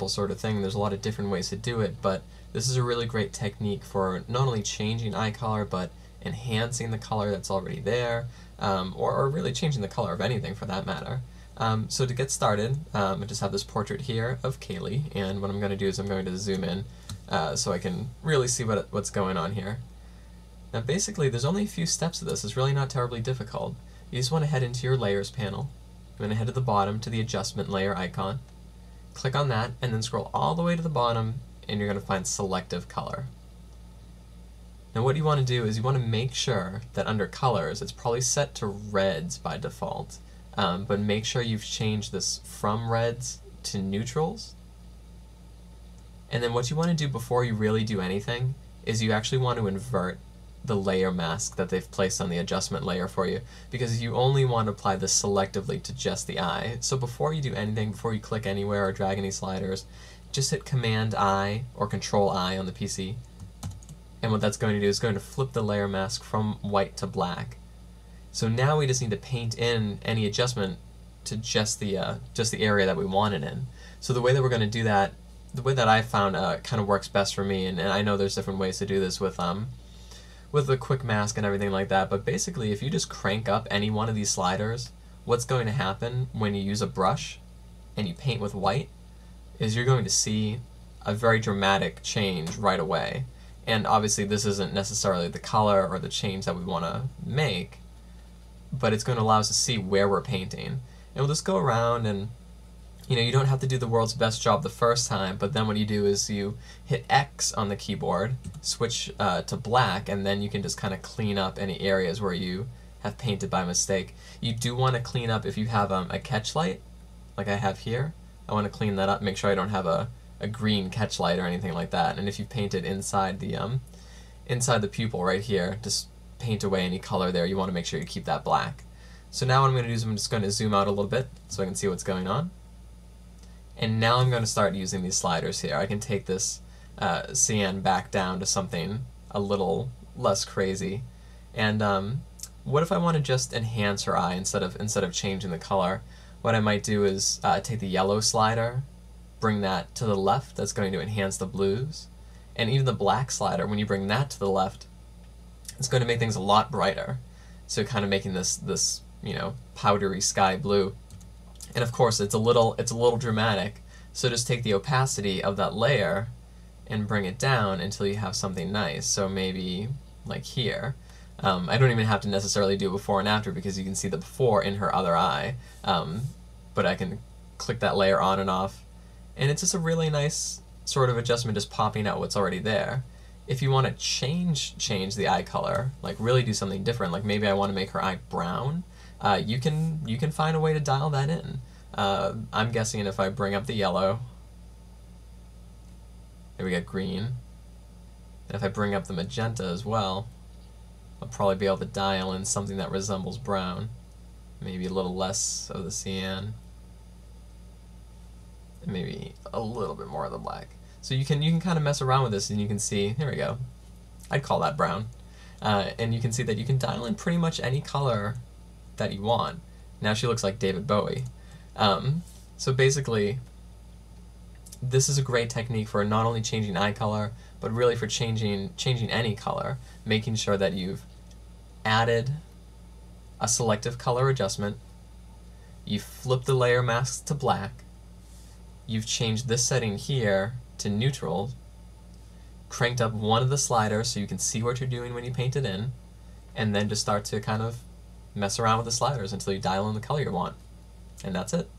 simple sort of thing. There's a lot of different ways to do it, but this is a really great technique for not only changing eye color, but enhancing the color that's already there, or really changing the color of anything for that matter. So to get started, I just have this portrait here of Kaylee, and what I'm going to do is I'm going to zoom in so I can really see what's going on here. Now basically there's only a few steps to this. It's really not terribly difficult. You just want to head into your layers panel. I'm going to head to the bottom to the adjustment layer icon. Click on that and then scroll all the way to the bottom and you're going to find Selective Color. Now what you want to do is you want to make sure that under colors it's probably set to reds by default, but make sure you've changed this from reds to neutrals. And then what you want to do before you really do anything is you actually want to invert the layer mask that they've placed on the adjustment layer for you, because you only want to apply this selectively to just the eye. So before you do anything, before you click anywhere or drag any sliders, just hit Command I or Control I on the PC, and what that's going to do is going to flip the layer mask from white to black. So now we just need to paint in any adjustment to just the area that we want it in. So the way that we're going to do that, the way that I found kind of works best for me, and I know there's different ways to do this with the quick mask and everything like that, but basically if you just crank up any one of these sliders, what's going to happen when you use a brush and you paint with white is you're going to see a very dramatic change right away. And obviously this isn't necessarily the color or the change that we want to make, but it's going to allow us to see where we're painting. And we'll just go around, and you don't have to do the world's best job the first time, but then what you do is you hit X on the keyboard, switch to black, and then you can just kind of clean up any areas where you have painted by mistake. You do want to clean up if you have a catch light, like I have here. I want to clean that up, make sure I don't have a green catch light or anything like that. And if you painted inside the pupil right here, just paint away any color there. You want to make sure you keep that black. So now what I'm going to do is I'm just going to zoom out a little bit so I can see what's going on. And now I'm going to start using these sliders here. I can take this cyan back down to something a little less crazy. And what if I want to just enhance her eye instead of changing the color? What I might do is take the yellow slider, bring that to the left. That's going to enhance the blues. And even the black slider, when you bring that to the left, it's going to make things a lot brighter. So kind of making this powdery sky blue. And of course it's a little dramatic, so just take the opacity of that layer and bring it down until you have something nice. So maybe like here. I don't even have to necessarily do before and after because you can see the before in her other eye, but I can click that layer on and off, and it's just a really nice sort of adjustment, just popping out what's already there. If you want to change the eye color, like really do something different, like maybe I want to make her eye brown, you can find a way to dial that in. I'm guessing if I bring up the yellow, there we get green, and if I bring up the magenta as well, I'll probably be able to dial in something that resembles brown, maybe a little less of the cyan, and maybe a little bit more of the black. So you can kind of mess around with this, and you can see, here we go, I'd call that brown, and you can see that you can dial in pretty much any color that you want. Now she looks like David Bowie. So basically, this is a great technique for not only changing eye color, but really for changing any color, making sure that you've added a selective color adjustment, you've flipped the layer masks to black, you've changed this setting here to neutral, cranked up one of the sliders so you can see what you're doing when you paint it in, and then just start to kind of mess around with the sliders until you dial in the color you want. And that's it.